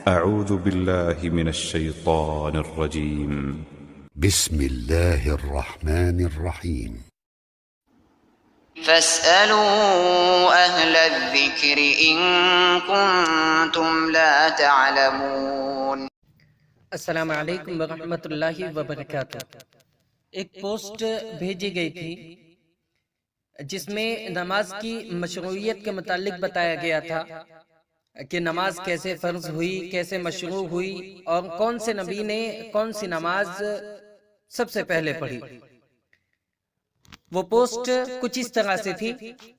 أعوذ بالله من الشيطان الرجيم. بسم الله الرحمن الرحيم. فاسألوا أهل الذكر إن كنتم لا تعلمون. السلام علیکم ورحمۃ اللہ وبرکاتہ۔ ایک پوسٹ بھیجی گئی تھی جس میں نماز کی مشروعیت کے متعلق بتایا گیا تھا کہ نماز کیسے فرض ہوئی، کیسے مشروع ہوئی، اور کون سے نبی نے کون سی نماز سب سے پہلے پڑھی۔ وہ پوسٹ کچھ اس طرح سے تھی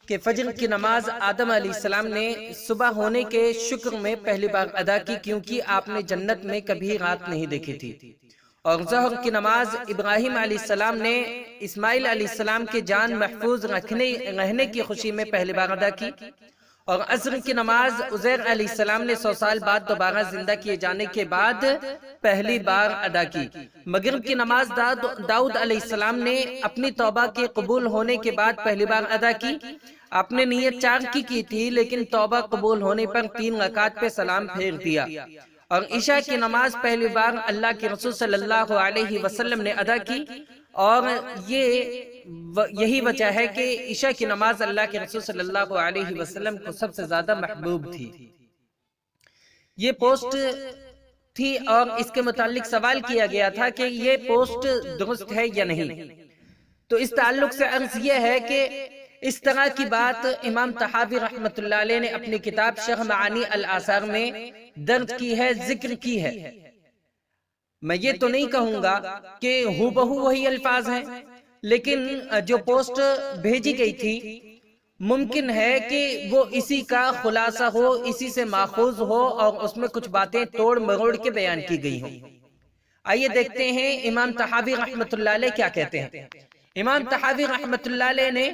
کہ فجر کی نماز آدم علیہ السلام نے صبح ہونے کے شکر میں پہلی بار ادا کی، کیونکہ آپ نے جنت میں کبھی رات نہیں دیکھی تھی۔ اور ظہر کی نماز ابراہیم علیہ السلام نے اسماعیل علیہ السلام کے جان محفوظ رہنے کی خوشی میں پہلی بار ادا کی۔ اور عصر کی نماز عزیر علیہ السلام نے 100 سال بعد دوبارہ زندہ کیے جانے کے بعد پہلی بار ادا کی۔ مغرب کی نماز داؤد علیہ السلام نے اپنی توبہ کے قبول ہونے کے بعد پہلی بار ادا کی۔ آپ نے نیت 4 کی تھی، لیکن توبہ قبول ہونے پر 3 رکعت پہ سلام پھیر دیا۔ اور عشاء کی نماز پہلی بار اللہ کے رسول صلی اللہ علیہ وسلم نے ادا کی، اور یہی وجہ ہے کہ عشاء کی نماز اللہ کے رسول صلی اللہ علیہ وسلم کو سب سے زیادہ محبوب تھی۔ یہ پوسٹ تھی اور اس کے متعلق سوال کیا گیا تھا کہ یہ پوسٹ درست ہے یا نہیں۔ تو اس تعلق سے عرض یہ ہے کہ اس طرح کی بات امام طحاوی رحمۃ اللہ علیہ نے اپنی کتاب شرح معانی الآثار میں درج کی ہے، ذکر کی ہے۔ میں یہ تو نہیں کہوں گا کہ ہو بہو وہی الفاظ ہیں، لیکن جو پوسٹ بھیجی گئی تھی ممکن ہے کہ وہ اسی کا خلاصہ ہو، اسی سے ماخوذ ہو، اور اس میں کچھ باتیں توڑ مروڑ کے بیان کی گئی ہوں۔ آئیے دیکھتے ہیں امام طحاوی رحمۃ اللہ علیہ کیا کہتے ہیں۔ امام طحاوی رحمۃ اللہ علیہ نے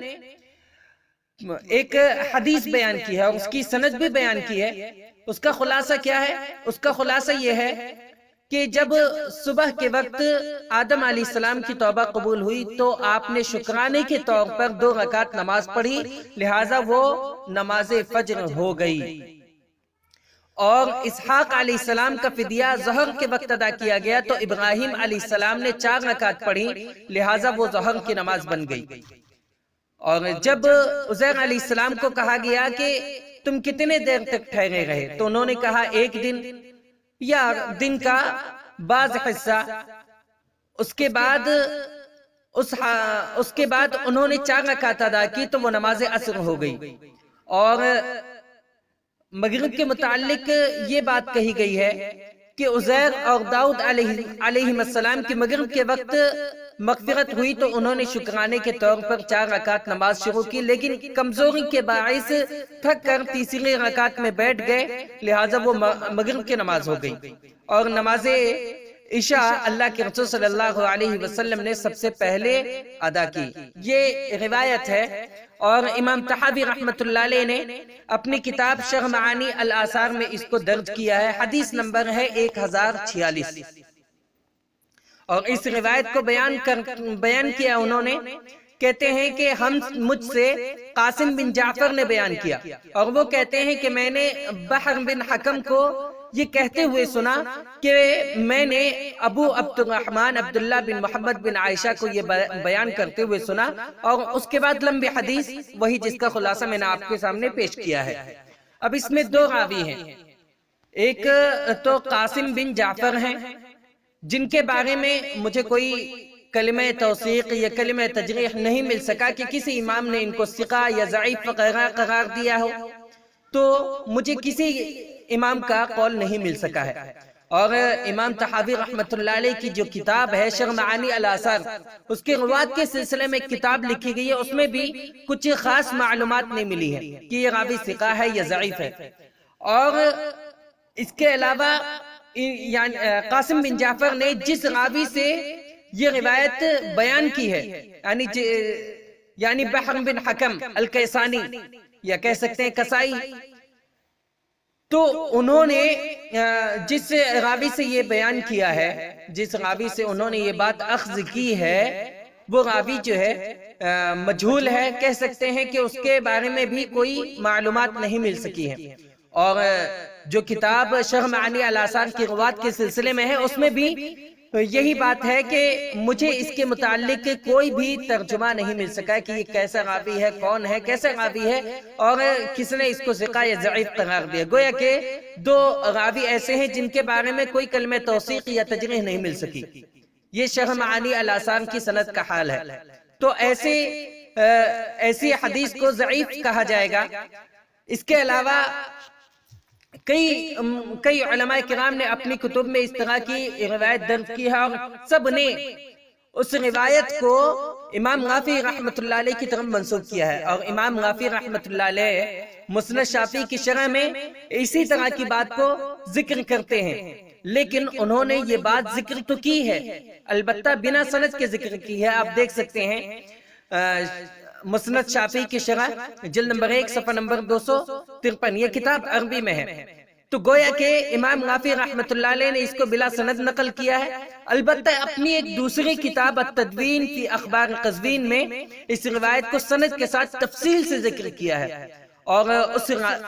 ایک حدیث بیان کی ہے اور اس کی سند بھی بیان کی ہے۔ اس کا خلاصہ کیا ہے؟ اس کا خلاصہ یہ ہے کہ جب صبح کے وقت آدم علیہ السلام کی توبہ قبول ہوئی تو آپ نے شکرانے کے طور پر 2 رکعت نماز پڑھی، لہٰذا وہ نماز فجر ہو گئی۔ اور اسحاق علیہ السلام کا فدیہ ظہر کے وقت ادا کیا گیا تو ابراہیم علیہ السلام نے 4 رکعت پڑھی، لہٰذا وہ ظہر کی نماز بن گئی۔ اور جب عزیر علیہ السلام کو کہا گیا کہ تم کتنے دیر تک ٹھہرے رہے تو انہوں نے کہا 1 دن یا دن کا بعض حصہ۔ اس کے بعد انہوں نے 4 رکعت ادا کی تو وہ نماز عصر ہو گئی۔ اور مغرب کے متعلق یہ بات کہی گئی ہے کہ عزیر اور داؤد علیہ السلام کی مغرب کے وقت مغفرت ہوئی تو انہوں نے شکرانے کے طور پر 4 رکعت نماز شروع کی، لیکن کمزوری کے باعث تھک کر تیسری رکعت میں بیٹھ گئے، لہٰذا وہ مغرب کی نماز ہو گئی۔ اور نماز عشاء اللہ کے رسول صلی اللہ علیہ وسلم نے سب سے پہلے ادا کی۔ یہ روایت ہے، اور امام طحاوی رحمۃ اللہ علیہ نے اپنی کتاب شرح معانی الآثار میں اس کو درج کیا ہے۔ حدیث نمبر ہے 1046۔ اور اس روایت کو بیان کیا انہوں نے، کہتے ہیں کہ مجھ سے قاسم بن جعفر نے بیان کیا، اور وہ کہتے ہیں کہ میں نے بحر بن حکم کو یہ کہتے ہوئے سنا کہ میں نے ابو عبد الرحمن عبداللہ بن محمد بن عائشہ کو یہ بیان کرتے ہوئے سنا، اور اس کے بعد لمبی حدیث، وہی جس کا خلاصہ میں نے آپ کے سامنے پیش کیا ہے۔ اب اس میں 2 راوی ہیں، ایک تو قاسم بن جعفر ہیں جن کے بارے میں مجھے کوئی کلمہ توثیق یا کلمہ تجریح نہیں مل سکا کہ کسی امام نے ان کو ثقہ یا ضعیف وغیرہ قرار دیا ہو، تو مجھے کسی امام کا قول نہیں مل سکا ہے۔ اور امام طحاوی رحمۃ اللہ علیہ کی جو کتاب ہے شرح معانی الآثار، اس کے روات کے سلسلے میں ایک کتاب لکھی گئی ہے، اس میں بھی کچھ خاص معلومات نہیں ملی ہے کہ یہ راوی ثقہ ہے یا ضعیف ہے۔ اور اس کے علاوہ قاسم بن جعفر نے جس راوی سے یہ روایت بیان کی ہے، یعنی بحر بن حکم الکیسانی، یا کہہ سکتے ہیں کسائی، تو انہوں نے جس راوی سے یہ بیان کیا ہے، جس راوی سے انہوں نے یہ بات اخذ کی ہے، وہ راوی جو ہے مجہول ہے، کہہ سکتے ہیں کہ اس کے بارے میں بھی کوئی معلومات نہیں مل سکی ہیں۔ اور جو کتاب شرح معانی الاثار کی روایت کے سلسلے میں ہے اس میں بھی یہی بات ہے کہ مجھے اس کے متعلق کوئی بھی ترجمہ نہیں مل سکا کہ یہ کیسا راوی ہے، کون ہے، کیسا راوی ہے، اور کس نے اس کو ثقہ یا ضعیف قرار دیا۔ گویا کہ دو راوی ایسے ہیں جن کے بارے میں کوئی کلمہ توثیق یا تجریح نہیں مل سکی۔ یہ شرح معانی الاثار کی سند کا حال ہے۔ تو ایسی حدیث کو ضعیف کہا جائے گا۔ اس کے علاوہ کئی علماء کرام نے اپنی کتب میں اس طرح کی روایت درج کی ہے، اور سب نے اس روایت کو امام غافی رحمۃ اللہ علیہ کی طرف منسوب کیا ہے، اور امام غافی رحمۃ اللہ علیہ مسند شافعی کی شرح میں اسی طرح کی بات کو ذکر کرتے ہیں، لیکن انہوں نے یہ بات ذکر تو کی ہے، البتہ بنا سند کے ذکر کی ہے۔ آپ دیکھ سکتے ہیں مسند شافعی کی شرح جلد نمبر 1 صفحہ نمبر 253، یہ کتاب عربی میں ہے۔ تو گویا کہ امام غافی رحمۃ اللہ علیہ نے اس کو بلا سند نقل کیا ہے، البتہ اپنی ایک دوسری کتاب التدوین فی اخبار قزوین میں اس روایت کو سند کے ساتھ تفصیل سے ذکر کیا ہے، اور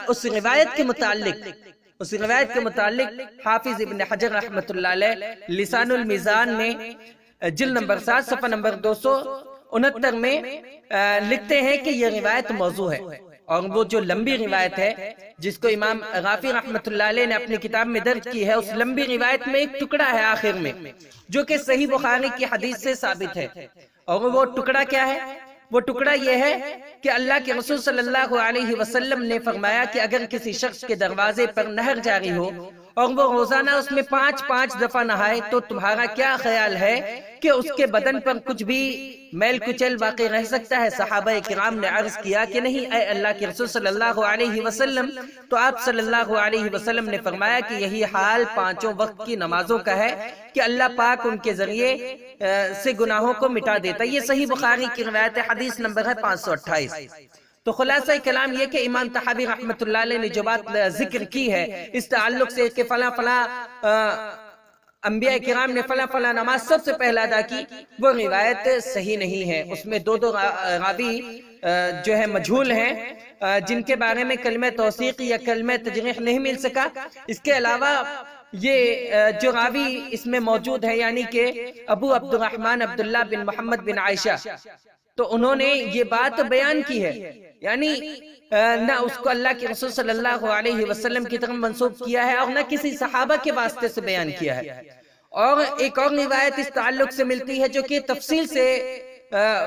اس روایت کے متعلق حافظ ابن حجر رحمۃ اللہ علیہ لسان المیزان میں جلد نمبر 7 صفحہ نمبر 269 میں لکھتے ہیں کہ یہ روایت موضوع ہے، اور وہ جو لمبی روایت ہے جس کو امام غافی رحمۃ اللہ علیہ نے اپنی کتاب میں درج کی ہے، اس لمبی روایت میں ایک ٹکڑا ہے آخر میں جو کہ صحیح بخاری کی حدیث سے ثابت ہے، اور وہ ٹکڑا کیا ہے؟ وہ ٹکڑا یہ ہے کہ اللہ کے رسول صلی اللہ علیہ وسلم نے فرمایا کہ اگر کسی شخص کے دروازے پر نہر جاری ہو اور وہ روزانہ اس میں 5 دفعہ نہائے تو تمہارا کیا خیال ہے کہ اس کے بدن پر کچھ بھی میل کچل باقی رہ سکتا ہے؟ صحابہ کرام نے عرض کیا کہ نہیں اے اللہ کے رسول صلی اللہ علیہ وسلم۔ تو آپ صلی اللہ علیہ وسلم نے فرمایا کہ یہی حال 5 وقت کی نمازوں کا ہے کہ اللہ پاک ان کے ذریعے سے گناہوں کو مٹا دیتا۔ یہ صحیح بخاری کی روایت حدیث نمبر ہے 528۔ تو خلاصہ کلام یہ کہ امام طحاوی رحمۃ اللہ علیہ نے جو بات ذکر کی ہے اس تعلق سے کہ فلاں انبیاء کرام نے فلاں نماز سب سے پہلا ادا کی، وہ روایت صحیح نہیں ہے۔ اس میں دو راوی جو ہے مجھول ہیں جن کے بارے میں کلمہ توثیق یا کلمہ تجریح نہیں مل سکا۔ اس کے علاوہ یہ جو راوی اس میں موجود ہے یعنی کہ ابو عبد الرحمن عبداللہ بن محمد بن عائشہ، تو انہوں نے یہ بات بیان کی ہے، یعنی نہ اس کو اللہ کے رسول صلی اللہ علیہ وسلم کی طرف منسوب کیا ہے اور نہ کسی صحابہ کے واسطے سے بیان کیا ہے۔ اور ایک اور روایت اس تعلق سے ملتی ہے جو کہ تفصیل سے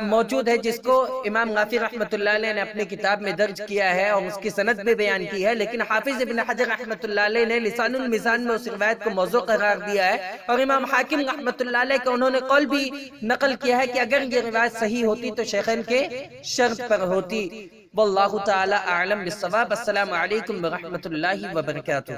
موجود ہے، جس کو امام غافی رحمۃ اللہ علیہ نے اپنی کتاب میں درج کیا ہے اور اس کی سند بھی بیان کی ہے، لیکن حافظ ابن حجر رحمۃ اللہ علیہ نے لسان المیزان میں اس روایت کو موضوع قرار دیا ہے، اور امام حاکم رحمۃ اللہ علیہ کا انہوں نے قول بھی نقل کیا ہے کہ اگر یہ روایت صحیح ہوتی تو شیخین کے شرط پر ہوتی۔ واللہ تعالی اعلم بالصواب۔ السلام علیکم ورحمۃ اللہ وبرکاتہ۔